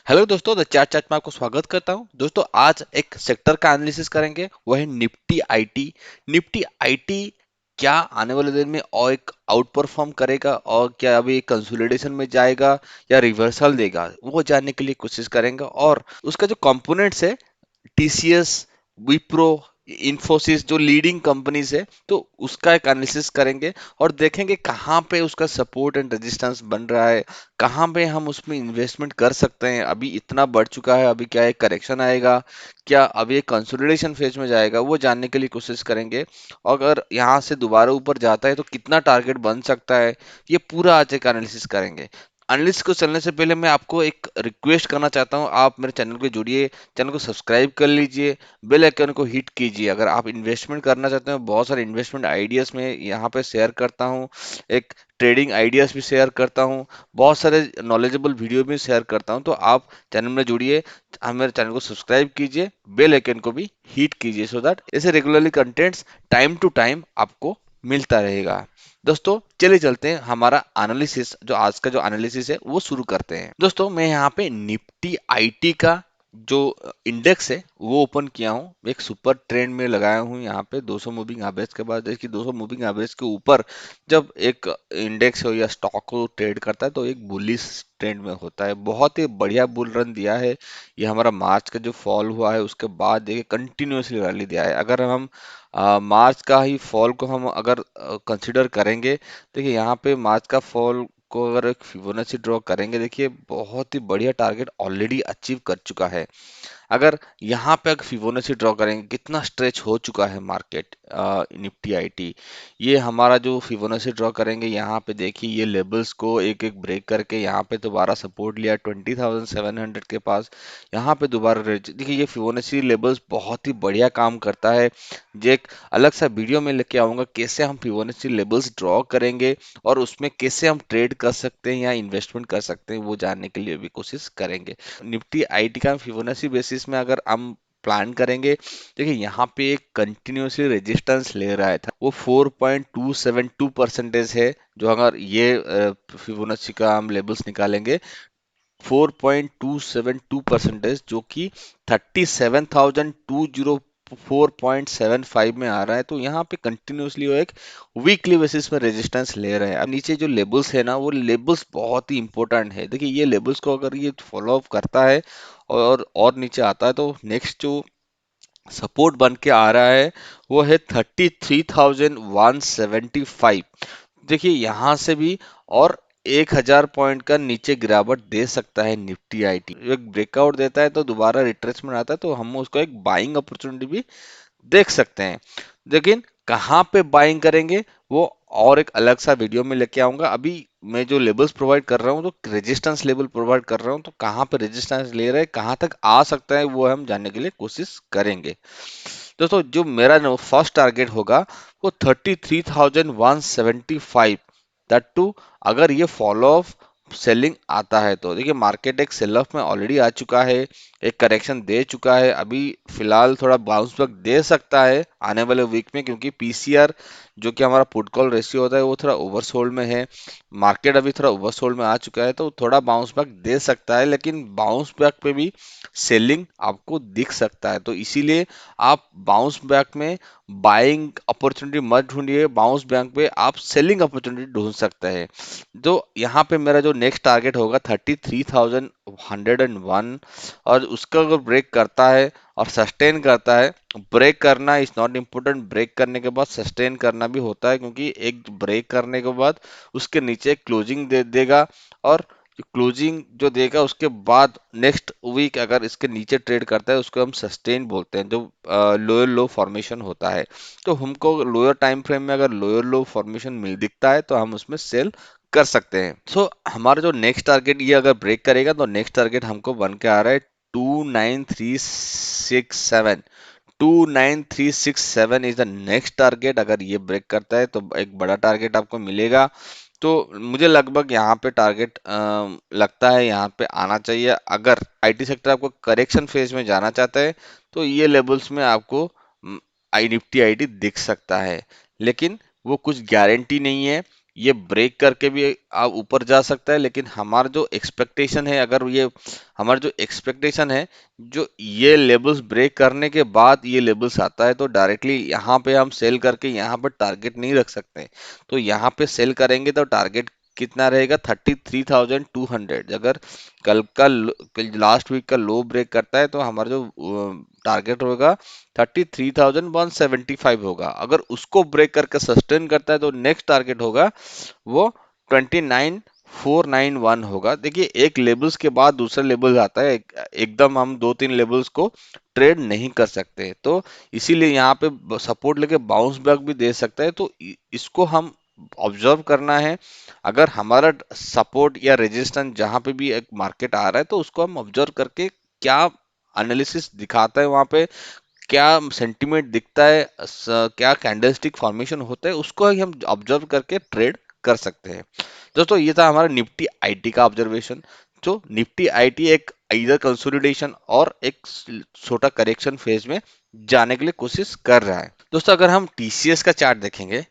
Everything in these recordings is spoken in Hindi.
हेलो दोस्तों, द चार्ट चार्ट में आपको स्वागत करता हूं। दोस्तों, आज एक सेक्टर का एनालिसिस करेंगे, वो है निफ्टी आईटी। निफ्टी आईटी क्या आने वाले दिन में और एक आउट परफॉर्म करेगा और क्या अभी कंसोलिडेशन में जाएगा या रिवर्सल देगा, वो जानने के लिए कोशिश करेंगे। और उसका जो कंपोनेंट्स है, टीसीएस, विप्रो, इन्फोसिस, जो लीडिंग कंपनीज है, तो उसका एक एनालिसिस करेंगे और देखेंगे कहाँ पे उसका सपोर्ट एंड रेजिस्टेंस बन रहा है, कहाँ पे हम उसमें इन्वेस्टमेंट कर सकते हैं। अभी इतना बढ़ चुका है, अभी क्या एक करेक्शन आएगा, क्या अभी एक कंसोलिडेशन फेज में जाएगा, वो जानने के लिए कोशिश करेंगे। और अगर यहाँ से दोबारा ऊपर जाता है तो कितना टारगेट बन सकता है, ये पूरा आज एक एनालिसिस करेंगे। एनालिसिस को चलने से पहले मैं आपको एक रिक्वेस्ट करना चाहता हूँ, आप मेरे चैनल को जुड़िए, चैनल को सब्सक्राइब कर लीजिए, बेल आइकन को हिट कीजिए। अगर आप इन्वेस्टमेंट करना चाहते हैं, बहुत सारे इन्वेस्टमेंट आइडियाज में यहाँ पे शेयर करता हूँ, एक ट्रेडिंग आइडियाज भी शेयर करता हूँ, बहुत सारे नॉलेजेबल वीडियो भी शेयर करता हूँ। तो आप चैनल में जुड़िए, मेरे चैनल को सब्सक्राइब कीजिए, बेल आइकन को भी हिट कीजिए, सो दैट ऐसे regularly contents time to time आपको मिलता रहेगा। दोस्तों, चलिए चलते हैं, हमारा एनालिसिस जो आज का जो एनालिसिस है वो शुरू करते हैं। दोस्तों, मैं यहाँ पे निफ्टी आईटी का जो इंडेक्स है वो ओपन किया हूँ, एक सुपर ट्रेंड में लगाया हूँ। यहाँ पे 200 मूविंग एवरेज के बाद, देखिए 200 मूविंग एवरेज के ऊपर जब एक इंडेक्स हो या स्टॉक को ट्रेड करता है तो एक बुलिश ट्रेंड में होता है। बहुत ही बढ़िया बुल रन दिया है। ये हमारा मार्च का जो फॉल हुआ है उसके बाद देखिए कंटिन्यूअसली रैली दिया है। अगर हम मार्च का ही फॉल को हम अगर कंसिडर करेंगे, देखिए यहाँ पे मार्च का फॉल को अगर एक फिबोनाची ड्रॉ करेंगे, देखिए बहुत ही बढ़िया टारगेट ऑलरेडी अचीव कर चुका है। अगर यहाँ पे अगर फिबोनाची ड्रॉ करेंगे, कितना स्ट्रेच हो चुका है मार्केट निफ्टी आईटी, ये हमारा जो फिबोनाची ड्रॉ करेंगे, यहाँ पे देखिए ये लेवल्स को एक एक ब्रेक करके यहाँ पे दोबारा सपोर्ट लिया 20,700 के पास। यहाँ पे दोबारा देखिए ये फिबोनाची लेवल्स बहुत ही बढ़िया काम करता है। जो एक अलग सा वीडियो में लेके आऊंगा, कैसे हम फिबोनाची लेवल्स ड्रॉ करेंगे और उसमें कैसे हम ट्रेड कर सकते हैं या इन्वेस्टमेंट कर सकते हैं, वो जानने के लिए भी कोशिश करेंगे। निफ्टी आईटी का फिबोनाची बेसिस में अगर हम प्लान करेंगे, देखिए यहाँ पे एक कंटिन्यूसली रेजिस्टेंस ले रहा है था, वो 4.272% है। जो अगर ये फिबोनाची का हम लेवल्स निकालेंगे, 4.272% जो कि 37,204.75 में आ रहा है। तो यहाँ पे कंटिन्यूसली वो एक वीकली बेसिस में रेजिस्टेंस ले रहे हैं। अब नीचे जो लेबल्स है ना, वो लेबल्स बहुत ही इंपॉर्टेंट है। देखिए ये लेबल्स को अगर ये फॉलो अप करता है और नीचे आता है, तो नेक्स्ट जो सपोर्ट बन के आ रहा है वो है 33,175। देखिए यहाँ से भी और 1,000 पॉइंट का नीचे गिरावट दे सकता है निफ्टी आईटी। एक ब्रेकआउट देता है तो दोबारा रिट्रेसमेंट आता है, तो हम उसको एक बाइंग अपॉर्चुनिटी भी देख सकते हैं। लेकिन कहाँ पे बाइंग करेंगे, वो और एक अलग सा वीडियो में लेके आऊंगा। अभी मैं जो लेवल्स प्रोवाइड कर रहा हूँ, तो रेजिस्टेंस लेवल प्रोवाइड कर रहा हूँ, तो कहाँ पे रेजिस्टेंस ले रहा है, कहाँ तक आ सकता है, वो हम जानने के लिए कोशिश करेंगे। दोस्तों, जो मेरा फर्स्ट टारगेट होगा वो 33,175, दैट टू अगर ये फॉलो ऑफ सेलिंग आता है तो। देखिए मार्केट एक सेल ऑफ में ऑलरेडी आ चुका है, एक करेक्शन दे चुका है, अभी फिलहाल थोड़ा बाउंस बैक दे सकता है आने वाले वीक में, क्योंकि पीसीआर जो कि हमारा पुट कॉल रेशियो होता है वो थोड़ा ओवरसोल्ड में है। मार्केट अभी थोड़ा ओवरसोल्ड में आ चुका है, तो थोड़ा बाउंस बैक दे सकता है, लेकिन बाउंस बैक पे भी सेलिंग आपको दिख सकता है। तो इसीलिए आप बाउंस बैक में बाइंग अपॉर्चुनिटी मत ढूंढिए, बाउंस बैक पे आप सेलिंग अपॉर्चुनिटी ढूंढ सकते हैं। तो यहाँ पे मेरा जो नेक्स्ट टारगेट होगा 33,101, और उसका अगर ब्रेक करता है और सस्टेन करता है, ब्रेक करना इज नॉट इम्पोर्टेंट, ब्रेक करने के बाद सस्टेन करना भी होता है, क्योंकि एक ब्रेक करने के बाद उसके नीचे क्लोजिंग दे देगा, और क्लोजिंग जो देगा उसके बाद नेक्स्ट वीक अगर इसके नीचे ट्रेड करता है, उसको हम सस्टेन बोलते हैं, जो लोअर लो फॉर्मेशन होता है। तो हमको लोअर टाइम फ्रेम में अगर लोअर लो फॉर्मेशन मिल दिखता है तो हम उसमें सेल कर सकते हैं। सो हमारा जो नेक्स्ट टारगेट ये अगर ब्रेक करेगा, तो नेक्स्ट टारगेट हमको बन के आ रहा है 29367। 29367 इज द नेक्स्ट टारगेट। अगर ये ब्रेक करता है तो एक बड़ा टारगेट आपको मिलेगा। तो मुझे लगभग यहाँ पे टारगेट लगता है यहाँ पे आना चाहिए। अगर आईटी सेक्टर आपको करेक्शन फेज में जाना चाहता है, तो ये लेवल्स में आपको आई निफ्टी आईटी दिख सकता है, लेकिन वो कुछ गारंटी नहीं है। ये ब्रेक करके भी आप ऊपर जा सकता है, लेकिन हमारा जो एक्सपेक्टेशन है, अगर ये हमारा जो एक्सपेक्टेशन है, जो ये लेवल्स ब्रेक करने के बाद ये लेवल्स आता है, तो डायरेक्टली यहाँ पे हम सेल करके यहाँ पे टारगेट नहीं रख सकते। तो यहाँ पे सेल करेंगे तो टारगेट कितना रहेगा, 33,200। अगर कल का लास्ट वीक का लो ब्रेक करता है तो हमारा जो टारगेट होगा 33,175 होगा। अगर उसको ब्रेक करके सस्टेन करता है तो नेक्स्ट टारगेट होगा वो 29,491 होगा। देखिए, एक लेबल्स के बाद दूसरा लेबल आता है, एकदम हम दो तीन लेबल्स को ट्रेड नहीं कर सकते। तो इसीलिए यहाँ पे सपोर्ट लेके बाउंस बैक भी दे सकता है। तो इसको हम ऑब्जर्व करना है। अगर हमारा सपोर्ट या रेजिस्टेंस जहां पे भी एक मार्केट आ रहा है, तो उसको हम ऑब्जर्व करके क्या एनालिसिस दिखाता है वहां पे, क्या सेंटीमेंट दिखता है, क्या कैंडलस्टिक फॉर्मेशन होता है, उसको ही हम ऑब्जर्व करके ट्रेड कर सकते हैं। दोस्तों, ये था हमारा निफ्टी आईटी का ऑब्जर्वेशन। जो निफ्टी आईटी एक इधर कंसोलिडेशन और एक छोटा करेक्शन फेज में जाने के लिए कोशिश कर रहा है। दोस्तों, अगर हम टीसीएस का चार्ट देखेंगे,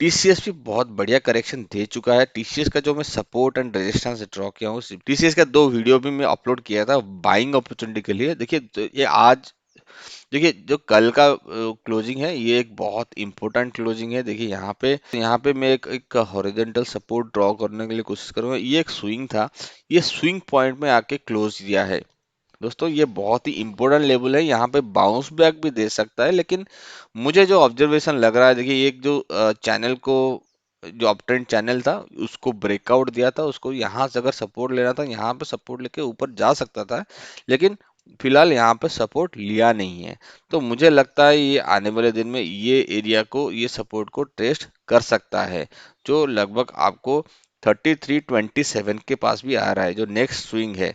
टीसीएस भी बहुत बढ़िया करेक्शन दे चुका है। टीसीएस का जो मैं सपोर्ट एंड रेजिस्टेंस ड्रॉ किया हूँ, टीसीएस का दो वीडियो भी मैं अपलोड किया था बाइंग अपॉर्चुनिटी के लिए। देखिए, ये आज, देखिए जो कल का क्लोजिंग है, ये एक बहुत इंपॉर्टेंट क्लोजिंग है। देखिए यहाँ पे मैं एक हॉरिजॉन्टल सपोर्ट ड्रॉ करने के लिए कोशिश करूंगा। ये एक स्विंग था, ये स्विंग पॉइंट में आके क्लोज दिया है। दोस्तों, ये बहुत ही इंपॉर्टेंट लेवल है, यहाँ पे बाउंस बैक भी दे सकता है। लेकिन मुझे जो ऑब्जर्वेशन लग रहा है, देखिए एक जो चैनल को, जो अप ट्रेंड चैनल था, उसको ब्रेकआउट दिया था, उसको यहाँ से अगर सपोर्ट लेना था, यहाँ पे सपोर्ट लेके ऊपर जा सकता था। लेकिन फिलहाल यहाँ पे सपोर्ट लिया नहीं है। तो मुझे लगता है ये आने वाले दिन में ये एरिया को, ये सपोर्ट को टेस्ट कर सकता है, जो लगभग आपको 3327 के पास भी आ रहा है। जो नेक्स्ट स्विंग है,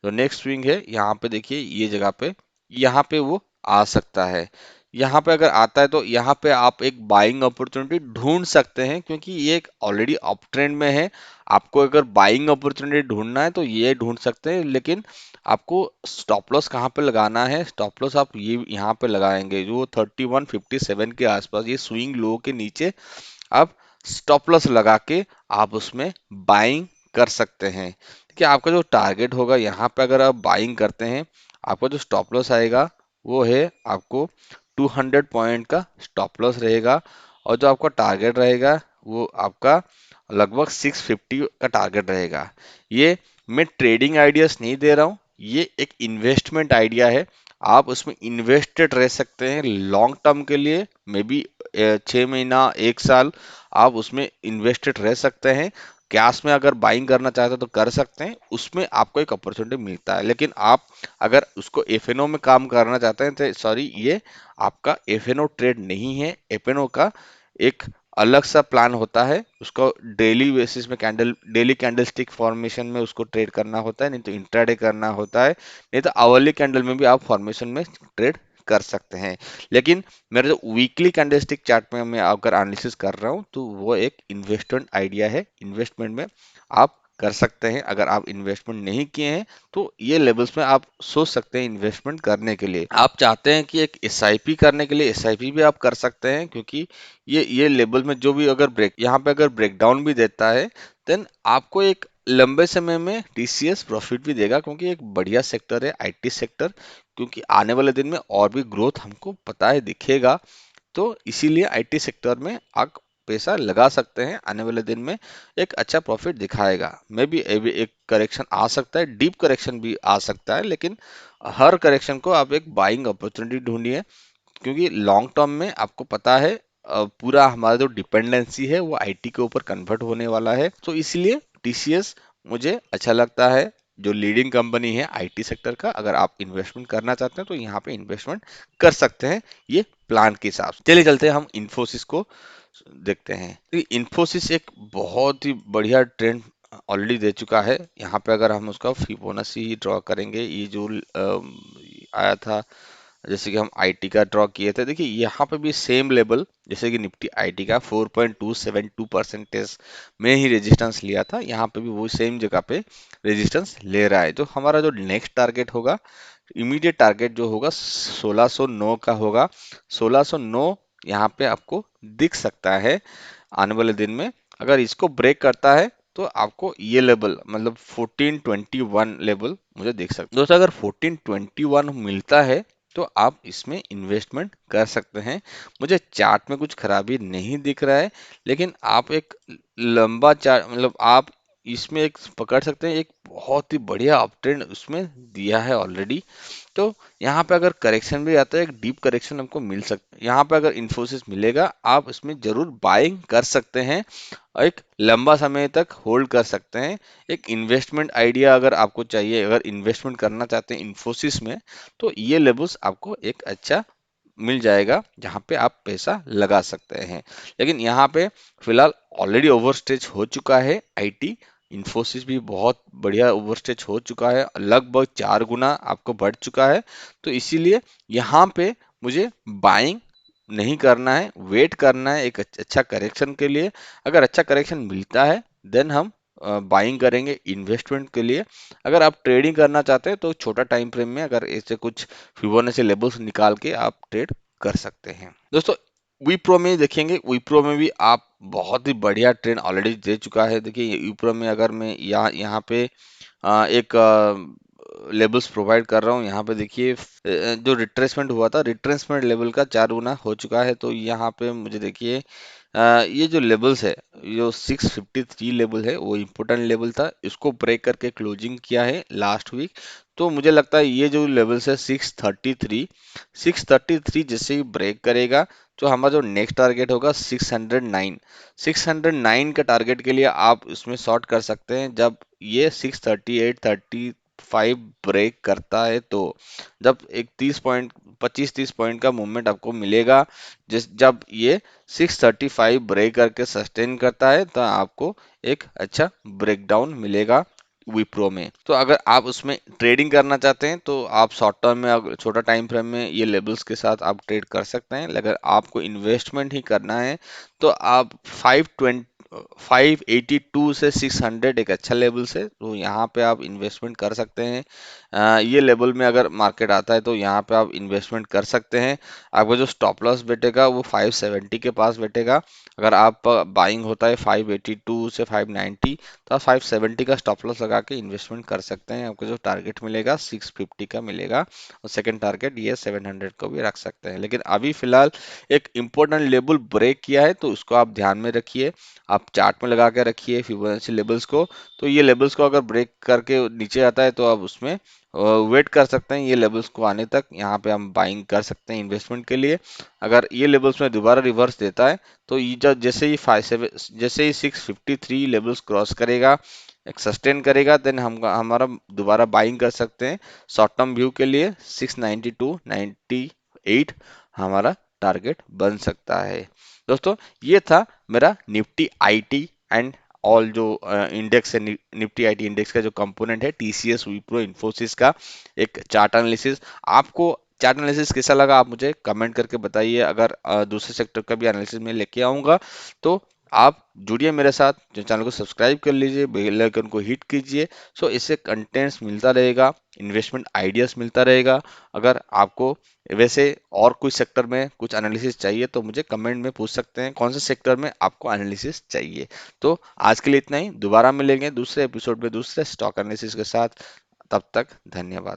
तो नेक्स्ट स्विंग है यहाँ पे, देखिए ये जगह पे, यहाँ पे वो आ सकता है। यहाँ पे अगर आता है तो यहाँ पे आप एक बाइंग अपॉर्चुनिटी ढूंढ सकते हैं, क्योंकि ये एक ऑलरेडी अप ट्रेंड में है। आपको अगर बाइंग अपॉर्चुनिटी ढूंढना है तो ये ढूंढ सकते हैं, लेकिन आपको स्टॉप लॉस कहाँ पे लगाना है, स्टॉप लॉस आप ये यहाँ पे लगाएंगे, जो 3157 के आसपास, ये स्विंग लो के नीचे आप स्टॉप लॉस लगा के आप उसमें बाइंग कर सकते हैं। देखिए, आपका जो टारगेट होगा यहाँ पे, अगर आप बाइंग करते हैं, आपका जो स्टॉप लॉस आएगा वो है आपको 200 पॉइंट का स्टॉप लॉस रहेगा। और जो आपका टारगेट रहेगा वो आपका लगभग 650 का टारगेट रहेगा। ये मैं ट्रेडिंग आइडियाज नहीं दे रहा हूँ, ये एक इन्वेस्टमेंट आइडिया है। आप उसमें इन्वेस्टेड रह सकते हैं लॉन्ग टर्म के लिए, मे बी 6 महीना, 1 साल आप उसमें इन्वेस्टेड रह सकते हैं। कैश में अगर बाइंग करना चाहते हैं तो कर सकते हैं, उसमें आपको एक अपॉर्चुनिटी मिलता है। लेकिन आप अगर उसको एफएनओ में काम करना चाहते हैं तो सॉरी, ये आपका एफएनओ ट्रेड नहीं है। एफएनओ का एक अलग सा प्लान होता है, उसको डेली बेसिस में डेली कैंडल स्टिक फॉर्मेशन में उसको ट्रेड करना होता है, नहीं तो इंट्राडे करना होता है, नहीं तो आवरली कैंडल में भी आप फॉर्मेशन में ट्रेड कर सकते हैं। लेकिन मेरा जो वीकली कैंडलस्टिक चार्ट में मैं अगर एनालिसिस कर रहा हूँ, तो वो एक इन्वेस्टमेंट आइडिया है। इन्वेस्टमेंट में आप कर सकते हैं। अगर आप इन्वेस्टमेंट नहीं किए हैं तो ये लेवल्स में आप सोच सकते हैं इन्वेस्टमेंट करने के लिए। आप चाहते हैं कि एक एसआईपी करने के लिए, एसआईपी भी आप कर सकते हैं, क्योंकि ये लेवल में जो भी अगर यहाँ पे अगर ब्रेकडाउन भी देता है, देन आपको एक लंबे समय में टीसीएस प्रॉफिट भी देगा, क्योंकि एक बढ़िया सेक्टर है आईटी सेक्टर। क्योंकि आने वाले दिन में और भी ग्रोथ हमको पता है दिखेगा, तो इसीलिए आईटी सेक्टर में आप पैसा लगा सकते हैं। आने वाले दिन में एक अच्छा प्रॉफिट दिखाएगा। मे बी एक करेक्शन आ सकता है, डीप करेक्शन भी आ सकता है, लेकिन हर करेक्शन को आप एक बाइंग अपॉर्चुनिटी ढूंढिए, क्योंकि लॉन्ग टर्म में आपको पता है पूरा हमारा जो डिपेंडेंसी है वो आईटी के ऊपर कन्वर्ट होने वाला है। तो इसलिए टीसीएस मुझे अच्छा लगता है, जो लीडिंग कंपनी है आईटी सेक्टर का। अगर आप इन्वेस्टमेंट करना चाहते हैं तो यहाँ पे इन्वेस्टमेंट कर सकते हैं, ये प्लान के हिसाब से। चलिए चलते हैं, हम इन्फोसिस को देखते हैं। तो इन्फोसिस एक बहुत ही बढ़िया ट्रेंड ऑलरेडी दे चुका है। यहाँ पे अगर हम उसका फिबोनाची ड्रॉ करेंगे, ये जो आया था, जैसे कि हम आईटी का ड्रॉ किए थे, देखिए यहाँ पे भी सेम लेवल, जैसे कि निफ्टी आईटी का 4.272% में ही रेजिस्टेंस लिया था, यहाँ पे भी वो सेम जगह पे रेजिस्टेंस ले रहा है। जो हमारा जो नेक्स्ट टारगेट होगा, इमीडिएट टारगेट जो होगा 1609 का होगा। 1609 यहाँ पे आपको दिख सकता है आने वाले दिन में। अगर इसको ब्रेक करता है तो आपको ये लेवल मतलब 1421 लेवल मुझे देख सकते दोस्तों। अगर 1421 मिलता है तो आप इसमें इन्वेस्टमेंट कर सकते हैं। मुझे चार्ट में कुछ खराबी नहीं दिख रहा है, लेकिन आप एक लंबा चार्ट मतलब आप इसमें एक पकड़ सकते हैं, एक बहुत ही बढ़िया अप ट्रेंड उसमें दिया है ऑलरेडी। तो यहाँ पे अगर करेक्शन भी आता है, एक डीप करेक्शन हमको मिल सकता है, यहाँ पे अगर इन्फोसिस मिलेगा आप इसमें जरूर बाइंग कर सकते हैं और एक लंबा समय तक होल्ड कर सकते हैं। एक इन्वेस्टमेंट आइडिया अगर आपको चाहिए, अगर इन्वेस्टमेंट करना चाहते हैं इन्फोसिस में, तो ये लेवल्स आपको एक अच्छा मिल जाएगा जहाँ पे आप पैसा लगा सकते हैं। लेकिन यहाँ पे फिलहाल ऑलरेडी ओवरस्टेज हो चुका है आईटी, इन्फोसिस भी बहुत बढ़िया ओवरस्टेज हो चुका है, लगभग 4 गुना आपको बढ़ चुका है। तो इसीलिए यहाँ पे मुझे बाइंग नहीं करना है, वेट करना है एक अच्छा करेक्शन के लिए। अगर अच्छा करेक्शन मिलता है देन हम बाइंग करेंगे इन्वेस्टमेंट के लिए। अगर आप ट्रेडिंग करना चाहते हैं तो छोटा टाइम फ्रेम में अगर ऐसे कुछ फिबोनाची लेवल्स निकाल के आप ट्रेड कर सकते हैं। दोस्तों विप्रो में देखेंगे, विप्रो में भी आप बहुत ही बढ़िया ट्रेंड ऑलरेडी दे चुका है। देखिए विप्रो में अगर मैं यहाँ यहाँ पे एक लेबल्स प्रोवाइड कर रहा हूँ, यहाँ पे देखिए जो रिट्रेसमेंट हुआ था, रिट्रेसमेंट लेवल का 4 गुना हो चुका है। तो यहाँ पे मुझे देखिए ये जो लेवल्स है, जो 653 लेवल है वो इम्पोर्टेंट लेवल था, इसको ब्रेक करके क्लोजिंग किया है लास्ट वीक। तो मुझे लगता है ये जो लेवल्स है 633 जैसे ही ब्रेक करेगा तो हमारा जो नेक्स्ट टारगेट होगा 609, 609 का टारगेट के लिए आप इसमें शॉर्ट कर सकते हैं। जब ये 638-35 ब्रेक करता है तो जब एक 30 पॉइंट 25-30 पॉइंट का मूवमेंट आपको मिलेगा, जिस जब ये 635 ब्रेक करके सस्टेन करता है तो आपको एक अच्छा ब्रेकडाउन मिलेगा विप्रो में। तो अगर आप उसमें ट्रेडिंग करना चाहते हैं तो आप शॉर्ट टर्म में छोटा टाइम फ्रेम में ये लेवल्स के साथ आप ट्रेड कर सकते हैं। अगर आपको इन्वेस्टमेंट ही करना है तो आप 582 से 600 एक अच्छा लेवल से, तो यहाँ पे आप इन्वेस्टमेंट कर सकते हैं। ये लेवल में अगर मार्केट आता है तो यहाँ पे आप इन्वेस्टमेंट कर सकते हैं। आपका जो स्टॉप लॉस बैठेगा वो 570 के पास बैठेगा। अगर आप बाइंग होता है 582 से 590 तो आप 570 का स्टॉप लॉस लगा के इन्वेस्टमेंट कर सकते हैं। आपको जो टारगेट मिलेगा 650 का मिलेगा और सेकंड टारगेट ये 700 को भी रख सकते हैं। लेकिन अभी फिलहाल एक इम्पोर्टेंट लेवल ब्रेक किया है तो उसको आप ध्यान में रखिए, आप चार्ट में लगा के रखिए फिबोनाची लेवल्स को। तो ये लेवल्स को अगर ब्रेक करके नीचे आता है तो आप उसमें वेट कर सकते हैं ये लेवल्स को आने तक। यहाँ पे हम बाइंग कर सकते हैं इन्वेस्टमेंट के लिए। अगर ये लेवल्स में दोबारा रिवर्स देता है तो ये जब जैसे ही 653 लेवल्स क्रॉस करेगा, एक सस्टेन करेगा, देन हम हमारा दोबारा बाइंग कर सकते हैं। शॉर्ट टर्म व्यू के लिए 692-98 हमारा टारगेट बन सकता है। दोस्तों ये था मेरा निफ्टी आईटी एंड ऑल जो इंडेक्स है, निफ्टी आईटी इंडेक्स का जो कंपोनेंट है टीसीएस, विप्रो, इन्फोसिस का एक चार्ट एनालिसिस। आपको चार्ट एनालिसिस कैसा लगा आप मुझे कमेंट करके बताइए। अगर दूसरे सेक्टर का भी एनालिसिस में लेके आऊंगा तो आप जुड़िए मेरे साथ, जो चैनल को सब्सक्राइब कर लीजिए, बेल आइकन को हिट कीजिए। सो इससे कंटेंट्स मिलता रहेगा, इन्वेस्टमेंट आइडियाज मिलता रहेगा। अगर आपको वैसे और कुछ सेक्टर में कुछ एनालिसिस चाहिए तो मुझे कमेंट में पूछ सकते हैं कौन से सेक्टर में आपको एनालिसिस चाहिए। तो आज के लिए इतना ही, दोबारा मिलेंगे दूसरे एपिसोड में दूसरे स्टॉक एनालिसिस के साथ। तब तक धन्यवाद।